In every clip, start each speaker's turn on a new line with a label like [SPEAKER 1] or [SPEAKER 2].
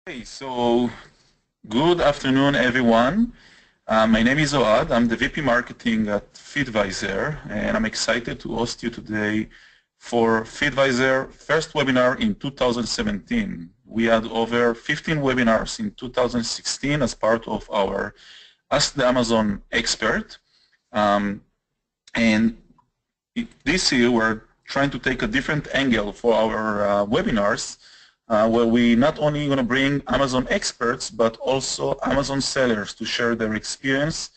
[SPEAKER 1] Hey, so good afternoon, everyone. My name is Oad. I'm the VP Marketing at Feedvisor, and I'm excited to host you today for Feedvisor first webinar in 2017. We had over 15 webinars in 2016 as part of our Ask the Amazon Expert. And this year, we're trying to take a different angle for our webinars, where we not only going to bring Amazon experts, but also Amazon sellers to share their experience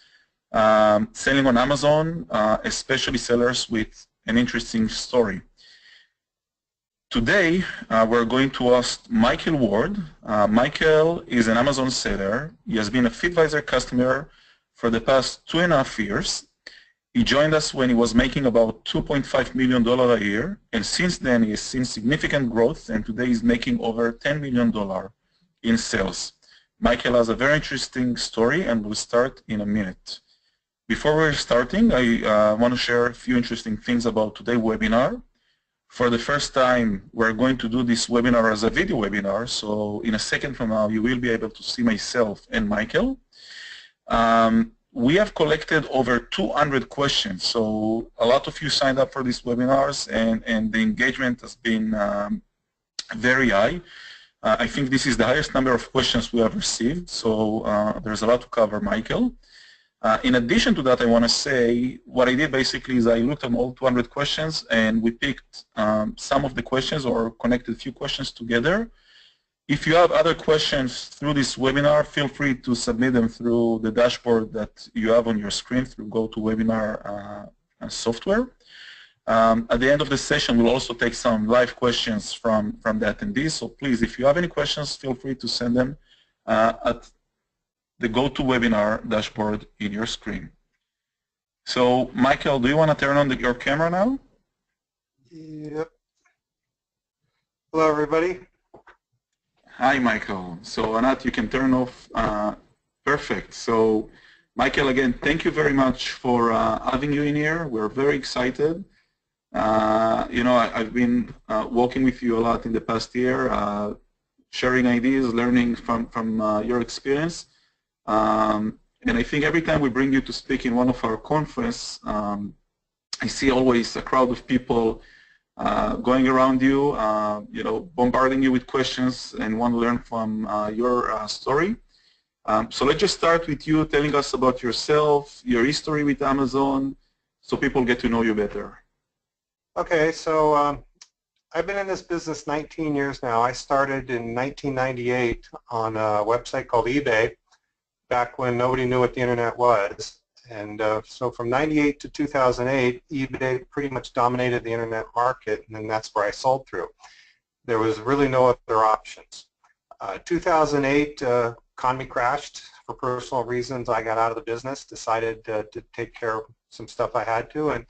[SPEAKER 1] selling on Amazon, especially sellers with an interesting story. Today, we're going to host Michael Ward. Michael is an Amazon seller. He has been a Feedvisor customer for the past 2.5 years. He joined us when he was making about $2.5 million a year, and since then he has seen significant growth, and today he's making over $10 million in sales. Michael has a very interesting story, and we'll start in a minute. Before we're starting, I want to share a few interesting things about today's webinar. For the first time, we're going to do this webinar as a video webinar, so in a second from now, you will be able to see myself and Michael. We have collected over 200 questions, so a lot of you signed up for these webinars, and the engagement has been very high. I think this is the highest number of questions we have received, so there's a lot to cover, Michael. In addition to that, I want to say what I did basically is I looked at all 200 questions, and we picked some of the questions or connected a few questions together. If you have other questions through this webinar, feel free to submit them through the dashboard that you have on your screen through GoToWebinar software. At the end of the session, we'll also take some live questions from the attendees. So please, if you have any questions, feel free to send them at the GoToWebinar dashboard in your screen. So, Michael, do you want to turn on your camera now?
[SPEAKER 2] Yep. Hello, everybody.
[SPEAKER 1] Hi, Michael. So, Anat, you can turn off. Perfect. So, Michael, again, thank you very much for having you in here. We're very excited. I've been working with you a lot in the past year, sharing ideas, learning from your experience. And I think every time we bring you to speak in one of our conferences, I see always a crowd of people going around you, bombarding you with questions and want to learn from your story. So let's just start with you telling us about yourself, your history with Amazon, so people get to know you better.
[SPEAKER 2] Okay, so I've been in this business 19 years now. I started in 1998 on a website called eBay, back when nobody knew what the internet was. And so from 98 to 2008, eBay pretty much dominated the internet market, and then that's where I sold through. There was really no other options. 2008, economy crashed for personal reasons. I got out of the business, decided to take care of some stuff I had to, and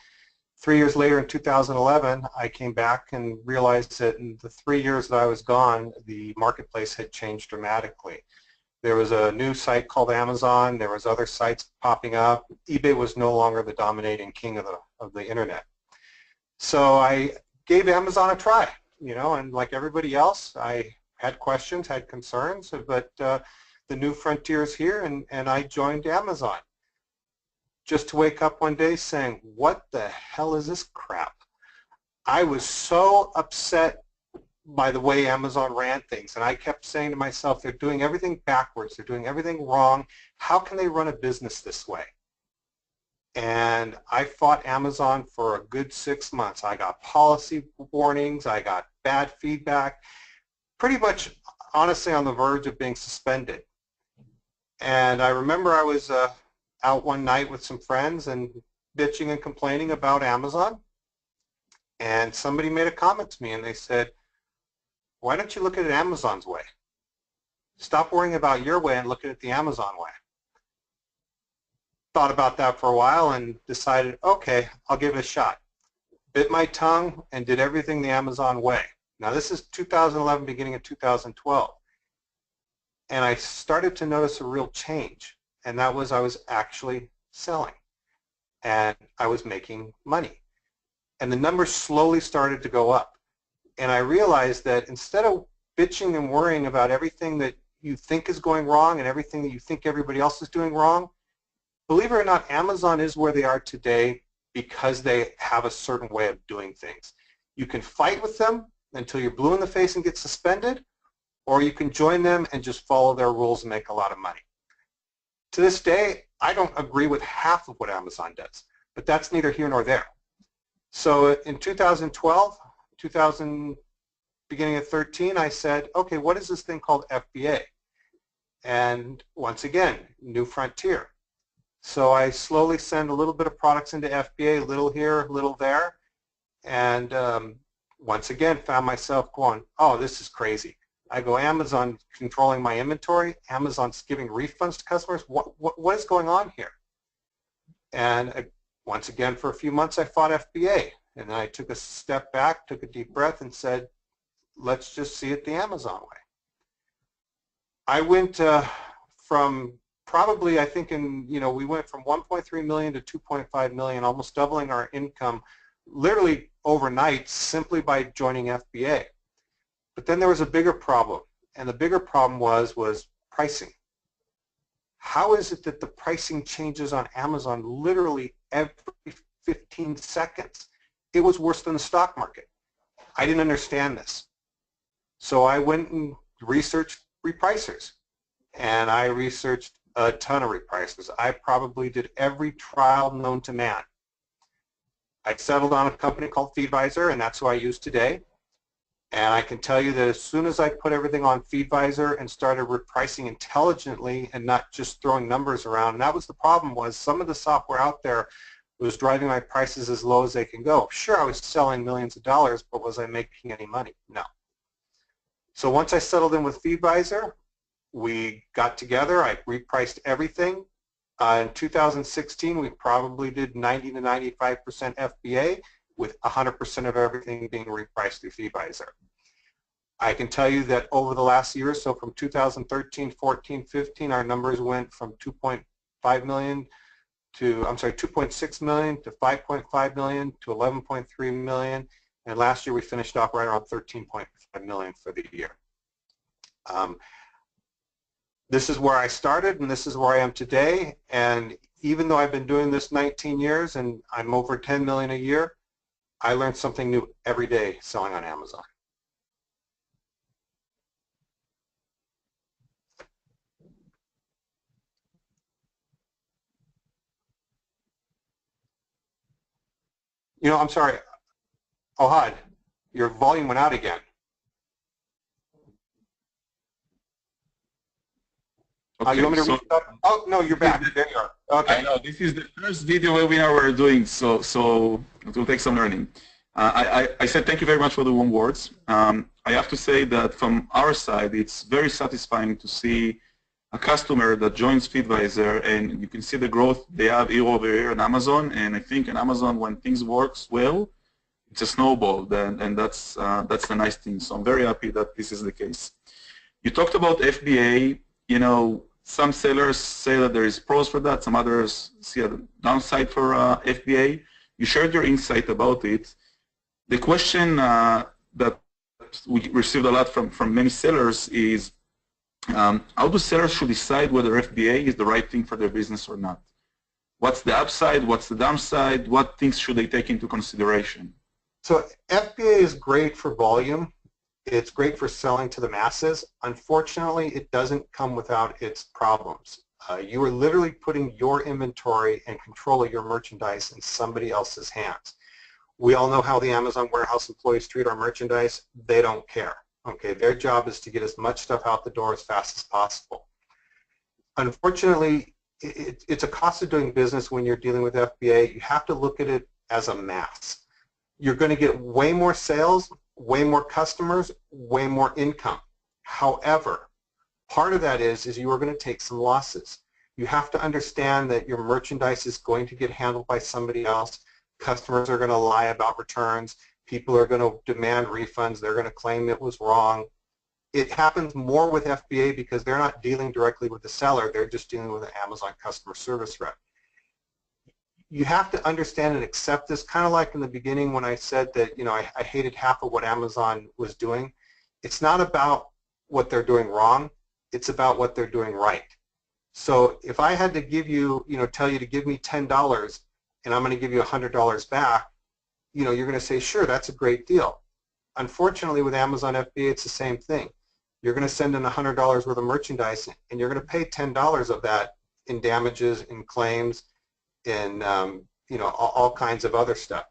[SPEAKER 2] 3 years later in 2011, I came back and realized that in the 3 years that I was gone, the marketplace had changed dramatically. There was a new site called Amazon. There was other sites popping up. eBay was no longer the dominating king of the internet. So I gave Amazon a try, and like everybody else, I had questions, had concerns, but the new frontier is here, and I joined Amazon. Just to wake up one day saying, what the hell is this crap? I was so upset by the way Amazon ran things, and I kept saying to myself, they're doing everything backwards, they're doing everything wrong. How can they run a business this way? And I fought Amazon for a good 6 months. I got policy warnings, I got bad feedback, pretty much honestly on the verge of being suspended. And I remember I was out one night with some friends and bitching and complaining about Amazon, and somebody made a comment to me and they said, why don't you look at it Amazon's way? Stop worrying about your way and look at it the Amazon way. Thought about that for a while and decided, okay, I'll give it a shot. Bit my tongue and did everything the Amazon way. Now this is 2011, beginning of 2012. And I started to notice a real change, and that was I was actually selling and I was making money. And the numbers slowly started to go up. And I realized that instead of bitching and worrying about everything that you think is going wrong and everything that you think everybody else is doing wrong, believe it or not, Amazon is where they are today because they have a certain way of doing things. You can fight with them until you're blue in the face and get suspended, or you can join them and just follow their rules and make a lot of money. To this day, I don't agree with half of what Amazon does, but that's neither here nor there. So in 2012, beginning of 13, I said, okay, what is this thing called FBA? And once again, new frontier. So I slowly send a little bit of products into FBA, little here, little there, and once again found myself going, oh, this is crazy. I go, Amazon controlling my inventory, Amazon's giving refunds to customers, what is going on here? And once again, for a few months, I fought FBA, and then I took a step back, took a deep breath, and said, let's just see it the Amazon way. I went from probably, I think, we went from 1.3 million to 2.5 million, almost doubling our income literally overnight simply by joining FBA. But then there was a bigger problem, and the bigger problem was pricing. How is it that the pricing changes on Amazon literally every 15 seconds? It was worse than the stock market. I didn't understand this. So I went and researched repricers, and I researched a ton of repricers. I probably did every trial known to man. I settled on a company called Feedvisor, and that's who I use today. And I can tell you that as soon as I put everything on Feedvisor and started repricing intelligently and not just throwing numbers around, and that was the problem, was some of the software out there was driving my prices as low as they can go. Sure, I was selling millions of dollars, but was I making any money? No. So once I settled in with Feedvisor, we got together, I repriced everything. In 2016, we probably did 90 to 95% FBA, with 100% of everything being repriced through Feedvisor. I can tell you that over the last year, so from 2013, 14, 15, our numbers went from 2.5 million to, 2.6 million to 5.5 million to 11.3 million, and last year we finished off right around 13.5 million for the year. This is where I started, and this is where I am today, and even though I've been doing this 19 years and I'm over 10 million a year, I learn something new every day selling on Amazon. I'm sorry, Ohad, your volume went out again.
[SPEAKER 1] Okay,
[SPEAKER 2] you want me to restart? Oh, no, you're back. There you are. Okay.
[SPEAKER 1] I know, this is the first video webinar we're doing, so it will take some learning. I said thank you very much for the warm words. I have to say that from our side, it's very satisfying to see a customer that joins Feedvisor, and you can see the growth they have year over year on Amazon. And I think on Amazon, when things works well, it's a snowball, and that's the nice thing. So I'm very happy that this is the case. You talked about FBA. Some sellers say that there is pros for that. Some others see a downside for FBA. You shared your insight about it. The question that we received a lot from many sellers is, how do sellers should decide whether FBA is the right thing for their business or not? What's the upside? What's the downside? What things should they take into consideration?
[SPEAKER 2] So FBA is great for volume. It's great for selling to the masses. Unfortunately, it doesn't come without its problems. You are literally putting your inventory and control of your merchandise in somebody else's hands. We all know how the Amazon warehouse employees treat our merchandise. They don't care. Okay, their job is to get as much stuff out the door as fast as possible. Unfortunately, it's a cost of doing business when you're dealing with FBA. You have to look at it as a mass. You're going to get way more sales, way more customers, way more income. However, part of that is you are going to take some losses. You have to understand that your merchandise is going to get handled by somebody else. Customers are going to lie about returns. People are going to demand refunds. They're going to claim it was wrong. It happens more with FBA because they're not dealing directly with the seller. They're just dealing with an Amazon customer service rep. You have to understand and accept this, kind of like in the beginning when I said that I hated half of what Amazon was doing. It's not about what they're doing wrong. It's about what they're doing right. So if I had to give you, tell you to give me $10 and I'm going to give you $100 back, you're going to say, sure, that's a great deal. Unfortunately, with Amazon FBA, it's the same thing. You're going to send in $100 worth of merchandise, and you're going to pay $10 of that in damages, in claims, in all kinds of other stuff.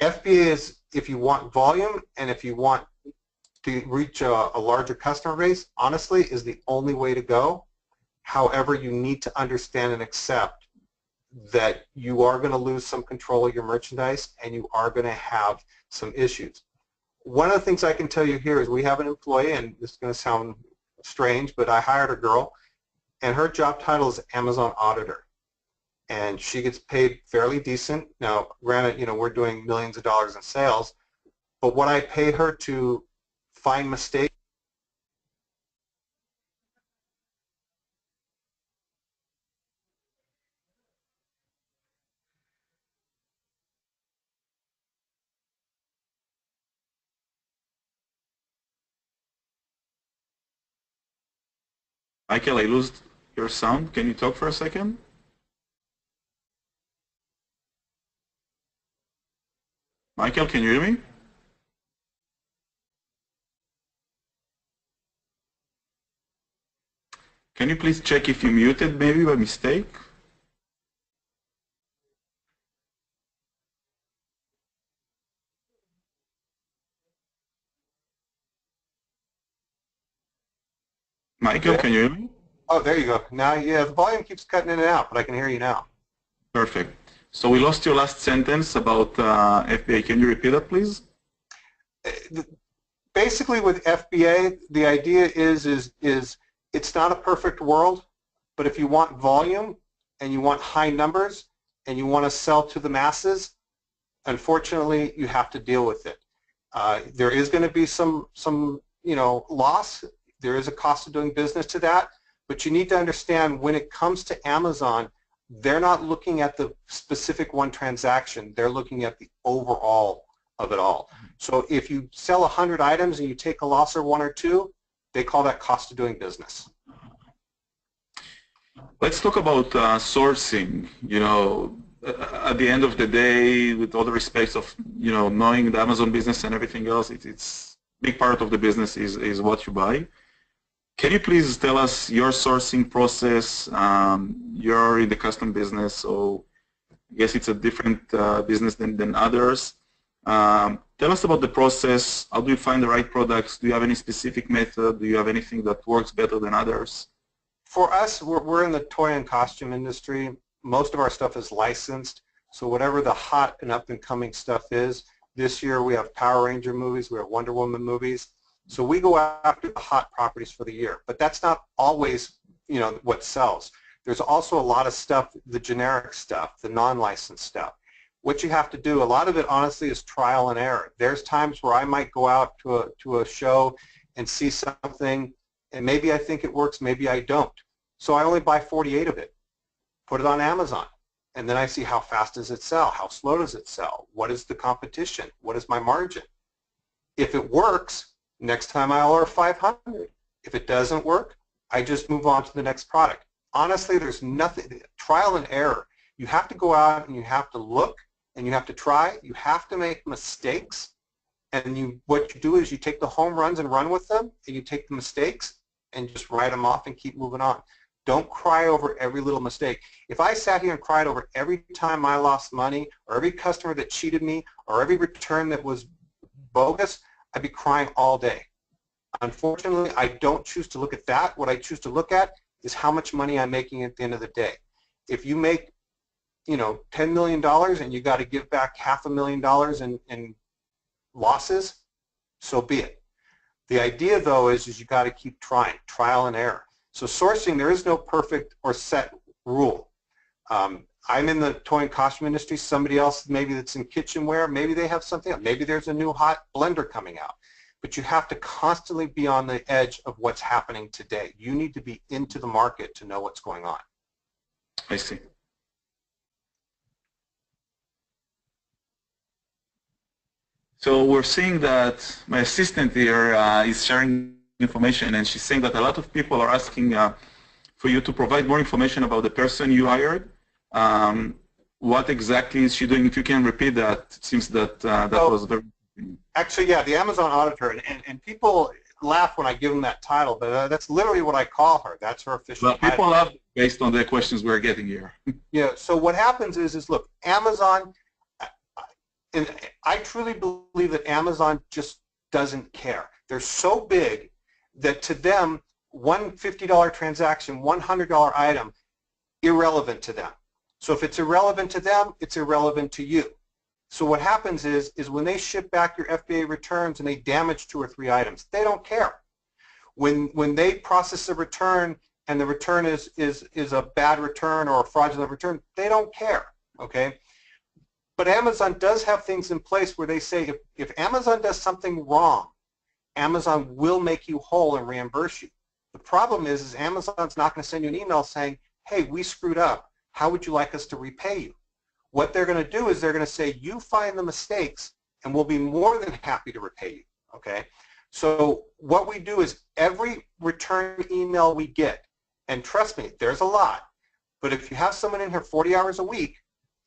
[SPEAKER 2] FBA is, if you want volume and if you want to reach a larger customer base, honestly, is the only way to go. However, you need to understand and accept that you are going to lose some control of your merchandise and you are going to have some issues. One of the things I can tell you here is we have an employee, and this is going to sound strange, but I hired a girl, and her job title is Amazon Auditor. And she gets paid fairly decent. Now, granted, we're doing millions of dollars in sales, but what I pay her to find mistakes.
[SPEAKER 1] Michael, I lost your sound. Can you talk for a second? Michael, can you hear me? Can you please check if you muted maybe by mistake? Michael, can you hear me?
[SPEAKER 2] Oh, there you go. Now, yeah, the volume keeps cutting in and out, but I can hear you now.
[SPEAKER 1] Perfect. So we lost your last sentence about FBA. Can you repeat that, please?
[SPEAKER 2] Basically, with FBA, the idea is it's not a perfect world, but if you want volume and you want high numbers and you want to sell to the masses, unfortunately, you have to deal with it. There is going to be some loss. There is a cost of doing business to that, but you need to understand when it comes to Amazon, they're not looking at the specific one transaction. They're looking at the overall of it all. So if you sell 100 items and you take a loss of 1 or 2, they call that cost of doing business.
[SPEAKER 1] Let's talk about sourcing. At the end of the day, with all the respects of knowing the Amazon business and everything else, it's big part of the business is what you buy. Can you please tell us your sourcing process? You're in the custom business, so I guess it's a different business than others. Tell us about the process. How do you find the right products? Do you have any specific method? Do you have anything that works better than others?
[SPEAKER 2] For us, we're in the toy and costume industry. Most of our stuff is licensed, so whatever the hot and up-and-coming stuff is, this year we have Power Ranger movies, we have Wonder Woman movies, so we go after the hot properties for the year. But that's not always, what sells. There's also a lot of stuff, the generic stuff, the non-licensed stuff. What you have to do, a lot of it honestly is trial and error. There's times where I might go out to a show and see something, and maybe I think it works, maybe I don't. So I only buy 48 of it, put it on Amazon, and then I see how fast does it sell, how slow does it sell, what is the competition, what is my margin. If it works, next time I'll order 500. If it doesn't work, I just move on to the next product. Honestly, there's nothing, trial and error. You have to go out and you have to look and you have to try. You have to make mistakes, and what you do is you take the home runs and run with them, and you take the mistakes and just write them off and keep moving on. Don't cry over every little mistake. If I sat here and cried over every time I lost money or every customer that cheated me or every return that was bogus, I'd be crying all day. Unfortunately, I don't choose to look at that. What I choose to look at is how much money I'm making at the end of the day. If you make, $10 million and you got to give back $500,000 in losses, so be it. The idea, though, is you got to keep trying, trial and error. So sourcing, there is no perfect or set rule. I'm in the toy and costume industry. Somebody else, maybe that's in kitchenware, maybe they have something else. Maybe there's a new hot blender coming out. But you have to constantly be on the edge of what's happening today. You need to be into the market to know what's going on.
[SPEAKER 1] I see. So we're seeing that my assistant here is sharing information, and she's saying that a lot of people are asking for you to provide more information about the person you hired. What exactly is she doing? If you can repeat that, it seems that that was very...
[SPEAKER 2] Actually, yeah, the Amazon auditor, and people laugh when I give them that title, but that's literally what I call her. That's her official title.
[SPEAKER 1] People laugh based on the questions we're getting here.
[SPEAKER 2] Yeah, so what happens is look, Amazon, and I truly believe that Amazon just doesn't care. They're so big that to them, one $50 transaction, $100 item, irrelevant to them. So if it's irrelevant to them, it's irrelevant to you. So what happens is when they ship back your FBA returns and they damage 2 or 3 items, they don't care. When they process a return and the return is a bad return or a fraudulent return, they don't care, okay? But Amazon does have things in place where they say if Amazon does something wrong, Amazon will make you whole and reimburse you. The problem is Amazon's not going to send you an email saying, hey, we screwed up. How would you like us to repay you? What they're going to do is they're going to say, you find the mistakes and we'll be more than happy to repay you, okay? So what we do is every return email we get, and trust me, there's a lot, but if you have someone in here 40 hours a week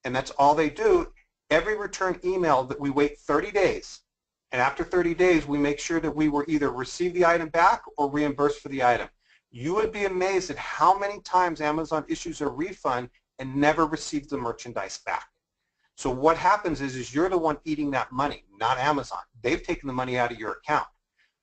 [SPEAKER 2] and that's all they do, every return email that we wait 30 days, and after 30 days we make sure that we will either receive the item back or reimbursed for the item. You would be amazed at how many times Amazon issues a refund and never receives the merchandise back. So what happens is you're the one eating that money, not Amazon. They've taken the money out of your account.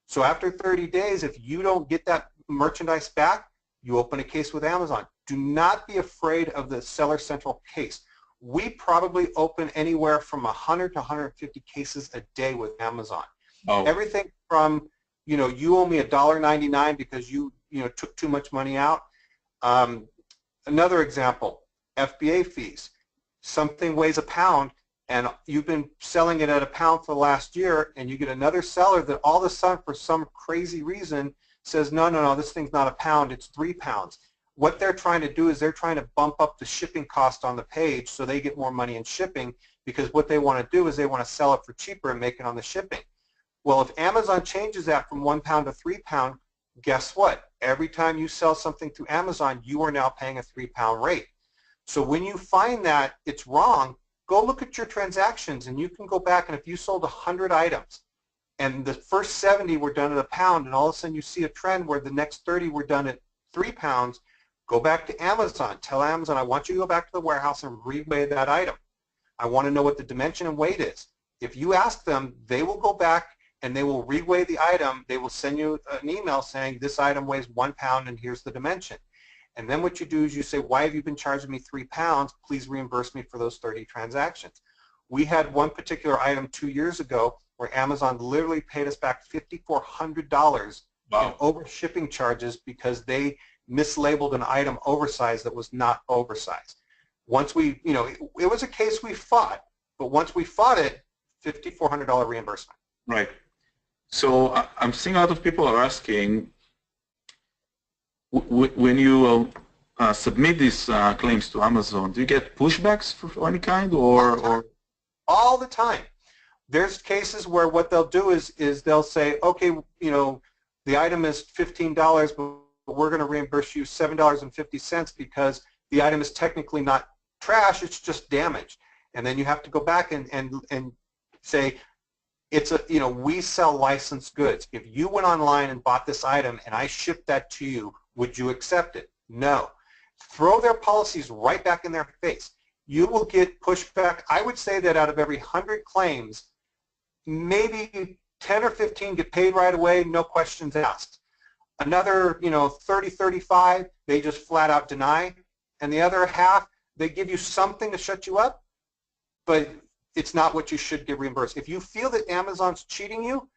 [SPEAKER 2] So after 30 days, if you don't get that merchandise back, you open a case with Amazon. Do not be afraid of the Seller Central case. We probably open anywhere from 100 to 150 cases a day with Amazon.
[SPEAKER 1] Oh.
[SPEAKER 2] Everything from, you know, you owe me $1.99 because you took too much money out. Another example, FBA fees. Something weighs a pound and you've been selling it at £1 for the last year, and you get another seller that all of a sudden for some crazy reason says, no, this thing's not £1, it's £3. What they're trying to do is they're trying to bump up the shipping cost on the page so they get more money in shipping, because what they want to do is they want to sell it for cheaper and make it on the shipping. Well, if Amazon changes that from £1 to £3, guess what? Every time you sell something through Amazon, you are now paying a £3 rate. So when you find that it's wrong, go look at your transactions, and you can go back, and if you sold 100 items and the first 70 were done at £1, and all of a sudden you see a trend where the next 30 were done at £3, go back to Amazon. Tell Amazon, I want you to go back to the warehouse and reweigh that item. I want to know what the dimension and weight is. If you ask them, they will go back and they will reweigh the item. They will send you an email saying this item weighs £1 and here's the dimension. And then what you do is you say, why have you been charging me £3? Please reimburse me for those 30 transactions. We had one particular item 2 years ago where Amazon literally paid us back $5,400 in over shipping charges because they mislabeled an item oversized that was not oversized. Once we, it was a case we fought, but once we fought it, $5,400 reimbursement.
[SPEAKER 1] Right. So I'm seeing a lot of people are asking, when you submit these claims to Amazon, do you get pushbacks for any kind, or?
[SPEAKER 2] All the time. There's cases where what they'll do is they'll say, okay, the item is $15, but we're going to reimburse you $7.50 because the item is technically not trash, it's just damaged. And then you have to go back and say, it's we sell licensed goods. If you went online and bought this item and I shipped that to you, would you accept it? No. Throw their policies right back in their face. You will get pushback. I would say that out of every 100 claims, maybe 10 or 15 get paid right away, no questions asked. Another, 30, 35, they just flat out deny. And the other half, they give you something to shut you up, but it's not what you should get reimbursed. If you feel that Amazon's cheating you,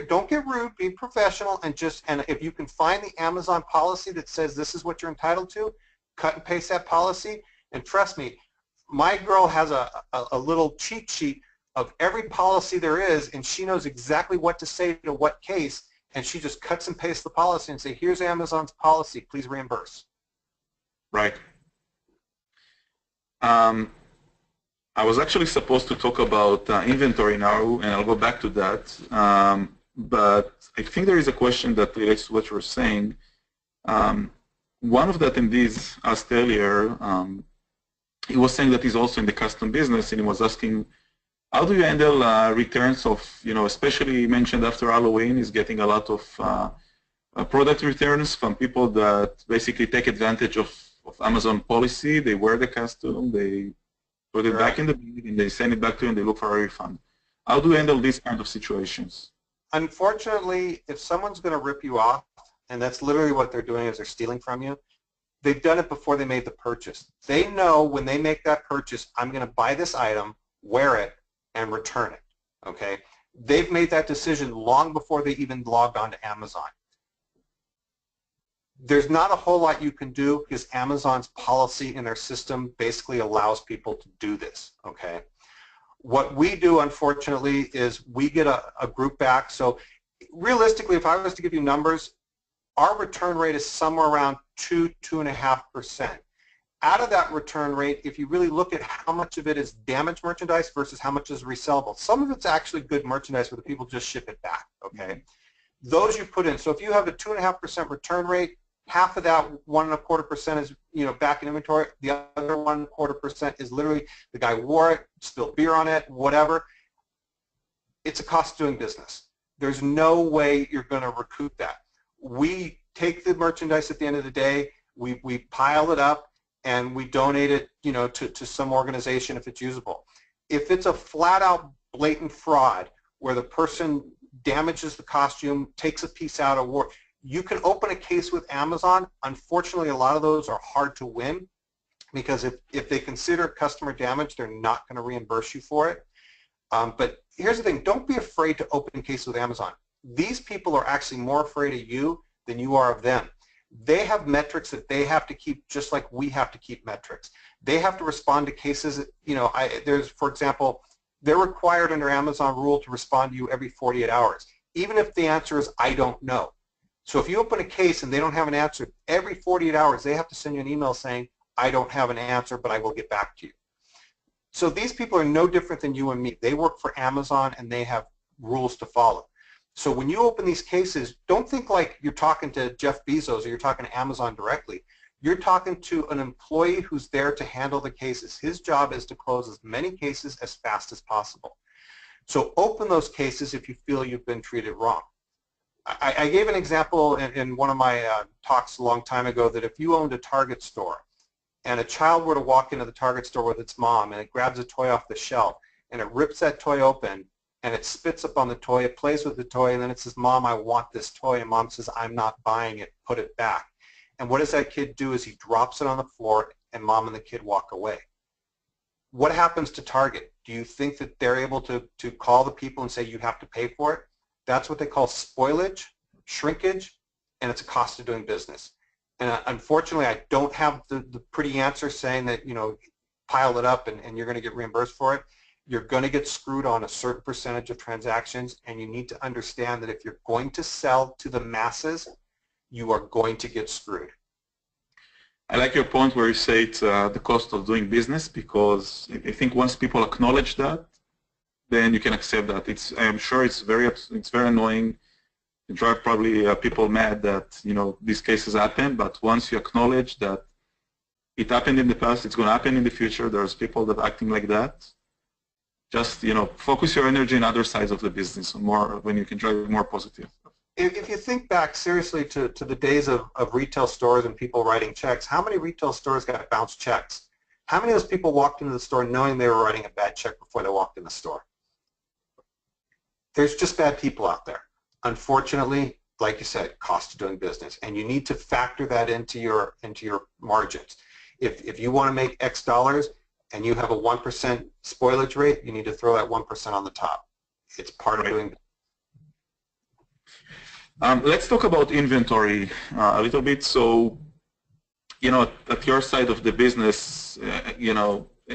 [SPEAKER 2] don't get rude, be professional, and if you can find the Amazon policy that says this is what you're entitled to, cut and paste that policy. And trust me, my girl has a little cheat sheet of every policy there is, and she knows exactly what to say to what case, and she just cuts and pastes the policy and say, here's Amazon's policy, please reimburse.
[SPEAKER 1] Right. I was actually supposed to talk about inventory now, and I'll go back to that. but I think there is a question that relates to what you're saying. One of the attendees asked earlier, he was saying that he's also in the custom business, and he was asking, how do you handle returns of, especially you mentioned after Halloween, is getting a lot of product returns from people that basically take advantage of Amazon policy. They wear the costume, they put it back in the bin, and they send it back to you, and they look for a refund. How do you handle these kind of situations?
[SPEAKER 2] Unfortunately, if someone's going to rip you off, and that's literally what they're doing is they're stealing from you, they've done it before they made the purchase. They know when they make that purchase, I'm going to buy this item, wear it, and return it, okay? They've made that decision long before they even logged on to Amazon. There's not a whole lot you can do because Amazon's policy in their system basically allows people to do this, okay? What we do, unfortunately, is we get a group back. So realistically, if I was to give you numbers, our return rate is somewhere around 2–2.5%. Out of that return rate, if you really look at how much of it is damaged merchandise versus how much is resellable, some of it's actually good merchandise where the people just ship it back, okay? Those you put in. So if you have a 2.5% return rate, half of that 1.25% is back in inventory. The other 1.25% is literally the guy wore it, spilled beer on it, whatever. It's a cost of doing business. There's no way you're going to recoup that. We take the merchandise at the end of the day, we pile it up, and we donate it to some organization if it's usable. If it's a flat-out blatant fraud where the person damages the costume, takes a piece out of war, you can open a case with Amazon. Unfortunately, a lot of those are hard to win because if they consider customer damage, they're not going to reimburse you for it. But here's the thing, don't be afraid to open a case with Amazon. These people are actually more afraid of you than you are of them. They have metrics that they have to keep just like we have to keep metrics. They have to respond to cases, there's, for example, they're required under Amazon rule to respond to you every 48 hours, even if the answer is, I don't know. So if you open a case and they don't have an answer, every 48 hours they have to send you an email saying, I don't have an answer, but I will get back to you. So these people are no different than you and me. They work for Amazon and they have rules to follow. So when you open these cases, don't think like you're talking to Jeff Bezos or you're talking to Amazon directly. You're talking to an employee who's there to handle the cases. His job is to close as many cases as fast as possible. So open those cases if you feel you've been treated wrong. I gave an example in one of my talks a long time ago that if you owned a Target store and a child were to walk into the Target store with its mom and it grabs a toy off the shelf and it rips that toy open and it spits up on the toy, it plays with the toy, and then it says, Mom, I want this toy, and Mom says, I'm not buying it, put it back. And what does that kid do is he drops it on the floor and Mom and the kid walk away. What happens to Target? Do you think that they're able to call the people and say you have to pay for it? That's what they call spoilage, shrinkage, and it's a cost of doing business. And unfortunately, I don't have the pretty answer saying that, pile it up and you're going to get reimbursed for it. You're going to get screwed on a certain percentage of transactions, and you need to understand that if you're going to sell to the masses, you are going to get screwed.
[SPEAKER 1] I like your point where you say it's the cost of doing business, because I think once people acknowledge that, then you can accept that. I'm sure it's very annoying. It drives probably people mad that these cases happen. But once you acknowledge that it happened in the past, it's going to happen in the future. There's people that are acting like that. Just focus your energy on other sides of the business more when you can drive more positive.
[SPEAKER 2] If you think back seriously to the days of retail stores and people writing checks, how many retail stores got bounced checks? How many of those people walked into the store knowing they were writing a bad check before they walked in the store? There's just bad people out there. Unfortunately, like you said, cost of doing business, and you need to factor that into your margins. If you want to make X dollars and you have a 1% spoilage rate, you need to throw that 1% on the top. It's part of doing business.
[SPEAKER 1] Let's talk about inventory a little bit. So, at your side of the business,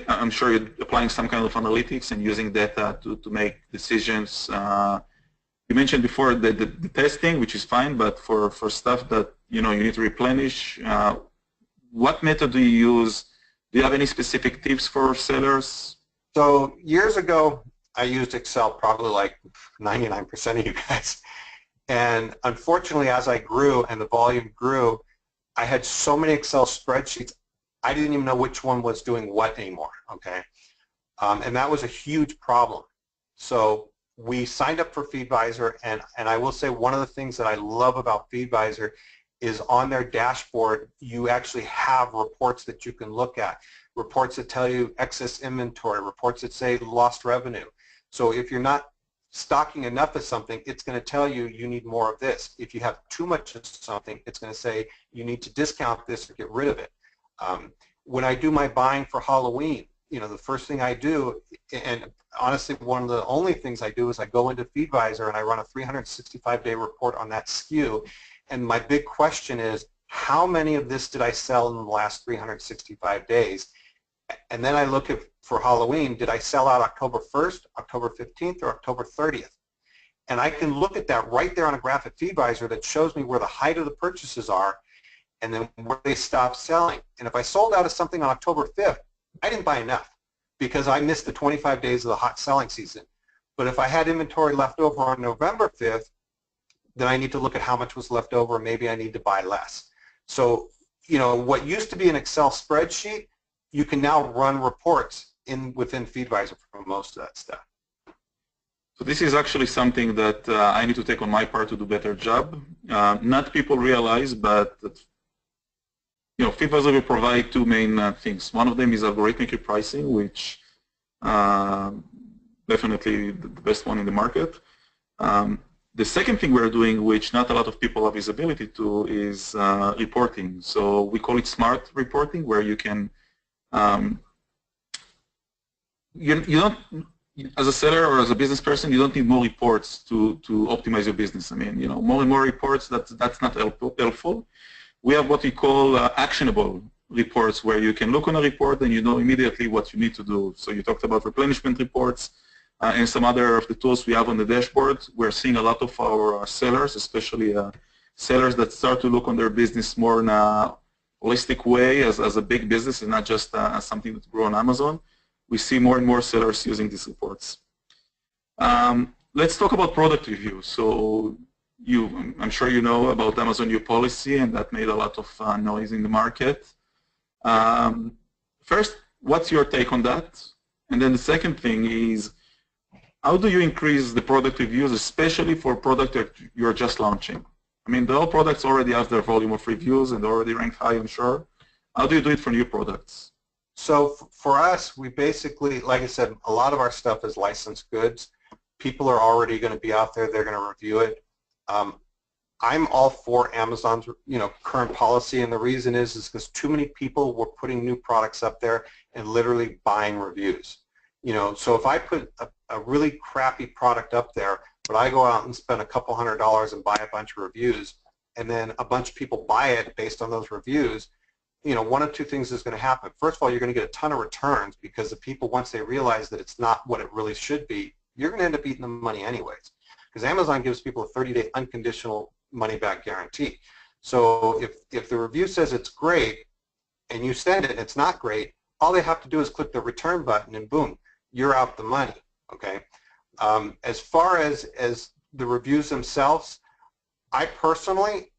[SPEAKER 1] I'm sure you're applying some kind of analytics and using data to make decisions. You mentioned before the testing, which is fine, but for stuff that you need to replenish, what method do you use? Do you have any specific tips for sellers?
[SPEAKER 2] So years ago, I used Excel probably like 99% of you guys. And unfortunately, as I grew and the volume grew, I had so many Excel spreadsheets, I didn't even know which one was doing what anymore, okay? And that was a huge problem. So we signed up for Feedvisor, and I will say one of the things that I love about Feedvisor is on their dashboard, you actually have reports that you can look at, reports that tell you excess inventory, reports that say lost revenue. So if you're not stocking enough of something, it's going to tell you you need more of this. If you have too much of something, it's going to say you need to discount this or get rid of it. When I do my buying for Halloween, you know, the first thing I do, and honestly one of the only things I do, is I go into Feedvisor and I run a 365-day report on that SKU, and my big question is, how many of this did I sell in the last 365 days? And then I look at, for Halloween, did I sell out October 1st, October 15th, or October 30th? And I can look at that right there on a graph at Feedvisor that shows me where the height of the purchases are and then where they stop selling. And if I sold out of something on October 5th, I didn't buy enough because I missed the 25 days of the hot selling season. But if I had inventory left over on November 5th, then I need to look at how much was left over, and maybe I need to buy less. So, you know, what used to be an Excel spreadsheet, you can now run reports within Feedvisor for most of that stuff.
[SPEAKER 1] So this is actually something that I need to take on my part to do a better job. Not people realize, but you know, Feedvisor will provide two main things. One of them is algorithmic repricing, which definitely the best one in the market. The second thing we're doing, which not a lot of people have visibility to, is reporting. So we call it smart reporting, where you can, you don't, as a seller or as a business person, you don't need more reports to optimize your business. I mean, you know, more and more reports, that's not helpful. We have what we call actionable reports, where you can look on a report and you know immediately what you need to do. So you talked about replenishment reports and some other of the tools we have on the dashboard. We're seeing a lot of our sellers, especially sellers that start to look on their business more in a holistic way as a big business and not just something that grew on Amazon. We see more and more sellers using these reports. Let's talk about product review. So I'm sure you know about Amazon new policy, and that made a lot of noise in the market. First, what's your take on that? And then the second thing is, how do you increase the product reviews, especially for product that you're just launching? I mean, the old products already have their volume of reviews and already rank high, I'm sure. How do you do it for new products?
[SPEAKER 2] So for us, we basically, like I said, a lot of our stuff is licensed goods. People are already going to be out there. They're going to review it. I'm all for Amazon's, you know, current policy, and the reason is because too many people were putting new products up there and literally buying reviews. You know, so if I put a really crappy product up there, but I go out and spend a couple $100s and buy a bunch of reviews, and then a bunch of people buy it based on those reviews, you know, one of two things is going to happen. First of all, you're going to get a ton of returns because the people, once they realize that it's not what it really should be, you're going to end up eating the money anyways. Because Amazon gives people a 30-day unconditional money-back guarantee. So if the review says it's great and you send it and it's not great, all they have to do is click the return button and boom, you're out the money, okay? As far as the reviews themselves, I personally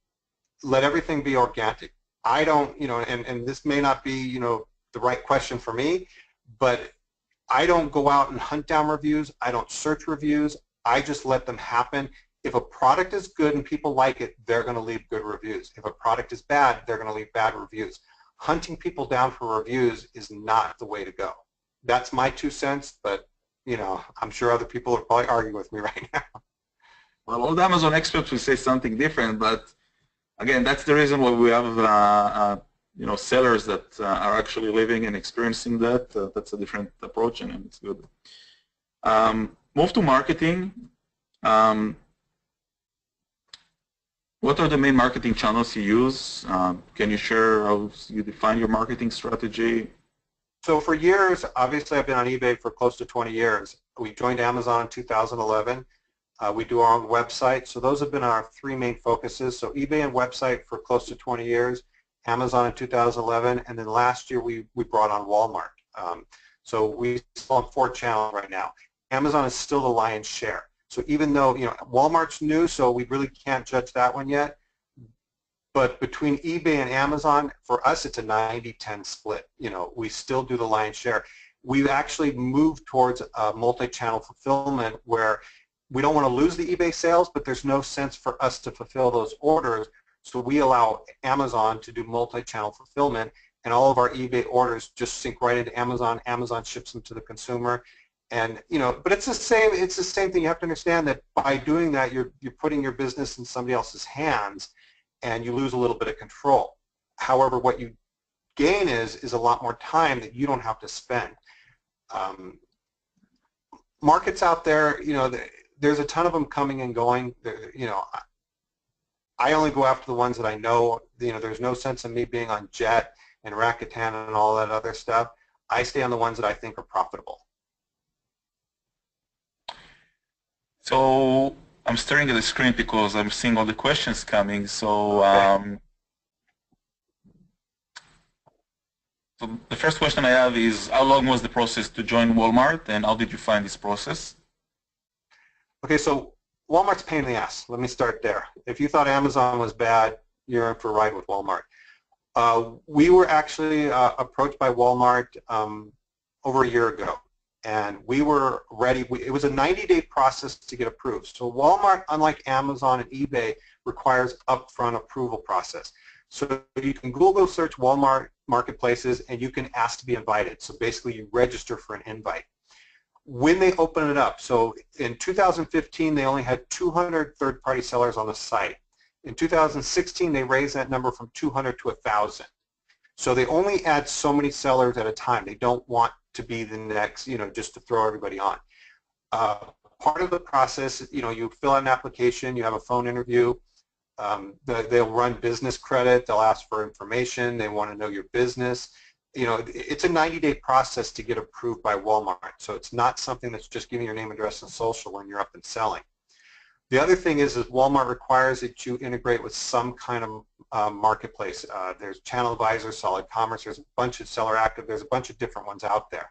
[SPEAKER 2] let everything be organic. I don't, you know, and this may not be, you know, the right question for me, but I don't go out and hunt down reviews. I don't search reviews. I just let them happen. If a product is good and people like it, they're going to leave good reviews. If a product is bad, they're going to leave bad reviews. Hunting people down for reviews is not the way to go. That's my 2 cents, but, you know, I'm sure other people will probably argue with me right now.
[SPEAKER 1] Well, all the Amazon experts will say something different, but again, that's the reason why we have you know, sellers that are actually living and experiencing that. That's a different approach, and it's good. Move to marketing. What are the main marketing channels you use? Can you share how you define your marketing strategy?
[SPEAKER 2] So for years, obviously I've been on eBay for close to 20 years. We joined Amazon in 2011. We do our own website. So those have been our 3 main focuses. So eBay and website for close to 20 years, Amazon in 2011, and then last year we brought on Walmart. So we sell on 4 channels right now. Amazon is still the lion's share. So even though, Walmart's new, so we really can't judge that one yet. But between eBay and Amazon, for us, it's a 90-10 split. We still do the lion's share. We've actually moved towards a multi-channel fulfillment where we don't want to lose the eBay sales, but there's no sense for us to fulfill those orders. So we allow Amazon to do multi-channel fulfillment, and all of our eBay orders just sync right into Amazon. Amazon ships them to the consumer. And but it's the same thing. You have to understand that by doing that, you're putting your business in somebody else's hands, and you lose a little bit of control. However, what you gain is a lot more time that you don't have to spend. Markets out there, there's a ton of them coming and going. I only go after the ones that I know. There's no sense in me being on Jet and Rakuten and all that other stuff. I stay on the ones that I think are profitable.
[SPEAKER 1] So I'm staring at the screen because I'm seeing all the questions coming. So, so the first question I have is, how long was the process to join Walmart, and how did you find this process?
[SPEAKER 2] Okay, so Walmart's a pain in the ass. Let me start there. If you thought Amazon was bad, you're in for a ride with Walmart. We were actually approached by Walmart over a year ago. And we were ready. It was a 90-day process to get approved. So Walmart, unlike Amazon and eBay, requires upfront approval process. So you can Google search Walmart marketplaces and you can ask to be invited. So basically you register for an invite. When they open it up, so in 2015 they only had 200 third-party sellers on the site. In 2016 they raised that number from 200 to 1,000. So they only add so many sellers at a time. They don't want to be the next, just to throw everybody on. Part of the process, you fill out an application, you have a phone interview, they'll run business credit, they'll ask for information, they want to know your business. It's a 90-day process to get approved by Walmart, so it's not something that's just giving your name, address, and social when you're up and selling. The other thing is Walmart requires that you integrate with some kind of marketplace. There's ChannelVisor, Solid Commerce, there's a bunch of Seller Active, there's a bunch of different ones out there.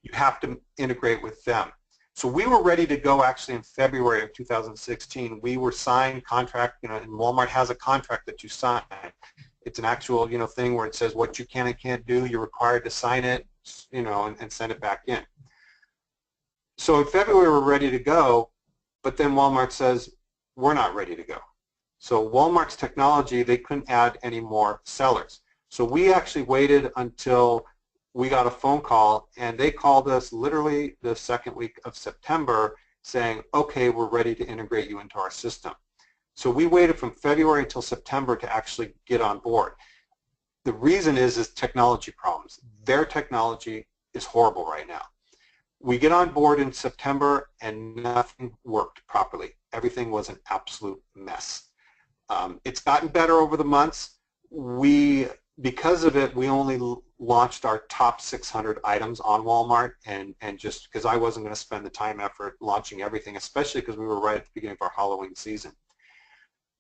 [SPEAKER 2] You have to integrate with them. So we were ready to go actually in February of 2016. We were signed contract, and Walmart has a contract that you sign. It's an actual, thing where it says what you can and can't do. You're required to sign it, and send it back in. So in February we're ready to go. But then Walmart says, we're not ready to go. So Walmart's technology, they couldn't add any more sellers. So we actually waited until we got a phone call, and they called us literally the second week of September saying, okay, we're ready to integrate you into our system. So we waited from February until September to actually get on board. The reason is technology problems. Their technology is horrible right now. We get on board in September and nothing worked properly. Everything was an absolute mess. It's gotten better over the months. Because of it, we only launched our top 600 items on Walmart, and just because I wasn't going to spend the time, effort launching everything, especially because we were right at the beginning of our Halloween season.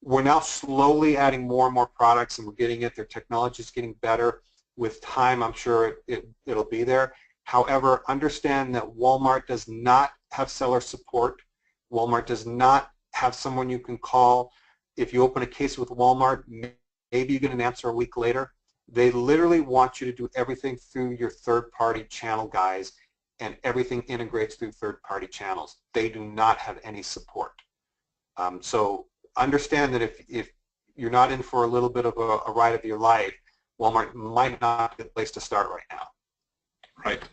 [SPEAKER 2] We're now slowly adding more and more products, and we're getting it. Their technology is getting better. With time, I'm sure it'll be there. However, understand that Walmart does not have seller support. Walmart does not have someone you can call. If you open a case with Walmart, maybe you get an answer a week later. They literally want you to do everything through your third-party channel guys, and everything integrates through third-party channels. They do not have any support. So understand that if you're not in for a little bit of a ride of your life, Walmart might not be the place to start right now.
[SPEAKER 1] Right.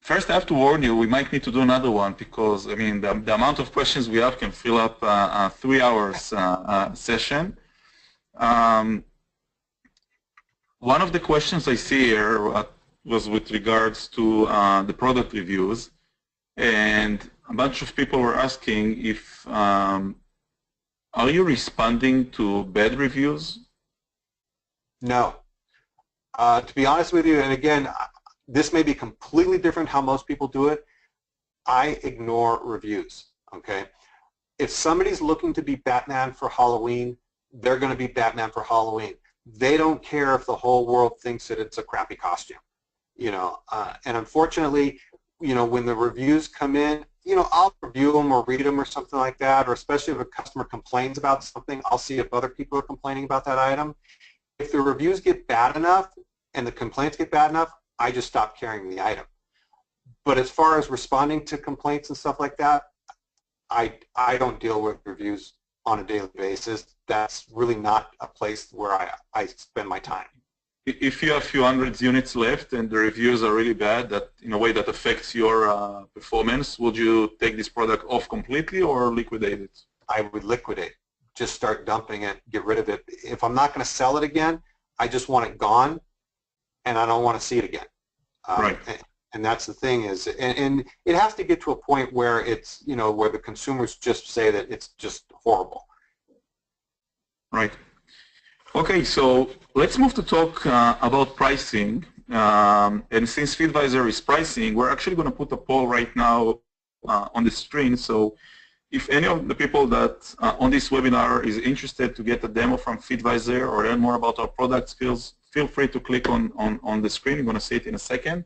[SPEAKER 1] First, I have to warn you, we might need to do another one because, I mean, the amount of questions we have can fill up a 3 hours session. One of the questions I see here was with regards to the product reviews, and a bunch of people were asking if, are you responding to bad reviews?
[SPEAKER 2] No. To be honest with you, and again, this may be completely different how most people do it, I ignore reviews, okay? If somebody's looking to be Batman for Halloween, they're going to be Batman for Halloween. They don't care if the whole world thinks that it's a crappy costume, you know. And unfortunately, when the reviews come in, I'll review them or read them or something like that, or especially if a customer complains about something, I'll see if other people are complaining about that item. If the reviews get bad enough and the complaints get bad enough, I just stop carrying the item. But as far as responding to complaints and stuff like that, I don't deal with reviews on a daily basis. That's really not a place where I spend my time.
[SPEAKER 1] If you have a few hundred units left and the reviews are really bad, that in a way that affects your performance, would you take this product off completely or liquidate it?
[SPEAKER 2] I would liquidate. Just start dumping it, get rid of it. If I'm not going to sell it again, I just want it gone, and I don't want to see it again.
[SPEAKER 1] Right.
[SPEAKER 2] And that's the thing is, and it has to get to a point where it's, where the consumers just say that it's just horrible.
[SPEAKER 1] Right. Okay, so let's move to talk about pricing. And since Feedvisor is pricing, we're actually going to put a poll right now on the screen. So if any of the people that on this webinar is interested to get a demo from Feedvisor or learn more about our product skills, feel free to click on the screen. I'm going to see it in a second.